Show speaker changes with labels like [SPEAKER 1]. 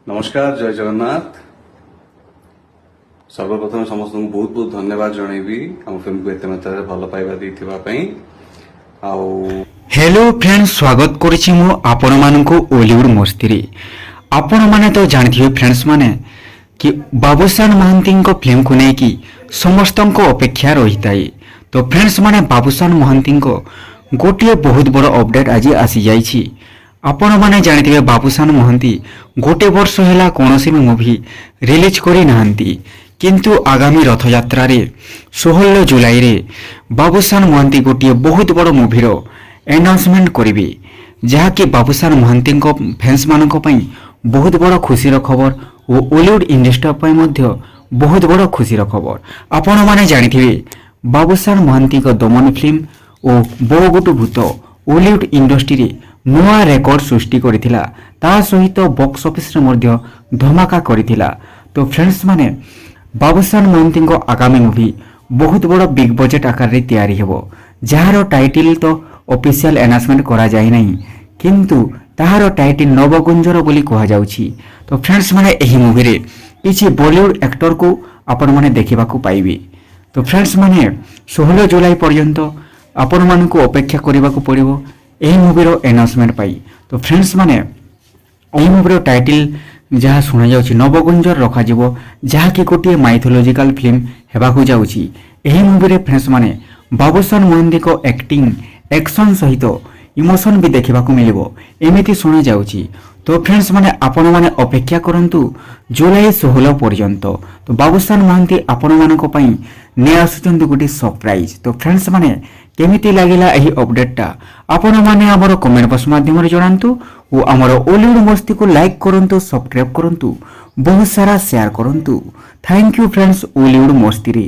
[SPEAKER 1] नमस्कार जय जगन्नाथ। सर्वप्रथम समस्त बहुत बहुत धन्यवाद जनइबी आम फिल्म को एत मात्रा भल पाइबा देइथिबा पई।
[SPEAKER 2] हेलो फ्रेंड्स, स्वागत करिछि मु आपण मानकु ओलीवुड मस्ती रे। आपण माने तो जानथिबे फ्रेंड्स माने कि बाबूशान महांती को फिल्म को नहीं कि समस्त को अपेक्षा रही थाए। तो फ्रेंड्स माने बाबूशान महांती को गोटे बहुत बड़ अपडेट आज आसी जाइछि। आपण माने जानथिबे बाबूशान महांती गोटे वर्ष हैला कोनोसी मूवी रिलीज करि नाहंती, किंतु आगामी रथ यात्रा रे 16 जुलाई रे बाबूशान महांती गोटे बहुत बड़ मूवीर अनाउंसमेंट करिवे, जहाँकि बाबूशान महांती फैंस मानक पई बहुत बड़ खुशीर खबर और ओलीवुड इंडस्ट्री पई मध्य बहुत बड़ खुशीर खबर। आपण माने जानिथिबे बाबूशान महांती को दमन फिल्म और बोगुटु भूत ओलीवुड इंडस्ट्री रे नुआ रेकर्ड सृष्टि करिथिला, ता सहित बॉक्स ऑफिस रे मध्य धमाका करिथिला। तो फ्रेंड्स माने बाबूशान महांती को आगामी मूवी बहुत बड़ बिग बजेट आकार रे तैयारी हेबो, जहार टाइटल तो ऑफिशियल अनाउंसमेंट करा जाय नहीं, किंतु ताहार टाइटल नवगुंजर बोली कहा जाउछि। तो फ्रेंड्स माने एही मूवी रे किछि बॉलीवुड एक्टर को आपण माने देखिबा को पाइबे। तो फ्रेंड्स माने 16 जुलाई पर्यंत आपण मानकु अपेक्षा करिबा को पड़िबो एही मूवी रो अनाउंसमेंट पाई। तो फ्रेंड्स माने एही मूवी रो टाइटल जहाँ शुणा जाउछि नवगुंजर रखा जिवो, जहाँ कि गोटे माइथोलॉजिकल फिल्म हेबाकु जाउछि। एही मूवी रे फ्रेंड्स माने बाबूशान महांती को एक्टिंग एक्शन सहित इमोशन भी देखा मिलिबो एमिति शुणा जाउछि। तो फ्रेंड्स माने आपण माने अपेक्षा करंतु जुलाई 16 पर्यंत। तो बाबूशान महांती आपण मानक पई ने आसुचंतु गोटे सरप्राइज। तो फ्रेंड्स माने केमिति लागिला एही अपडेटटा आपण माने हमर कमेंट बॉक्स माध्यम रे जणांतु और हमर ओलीवुड मस्ती को लाइक करंतु, सब्सक्राइब करंतु, बहुत सारा शेयर करंतु। थैंक यू फ्रेंड्स ओलीवुड मस्ती रे।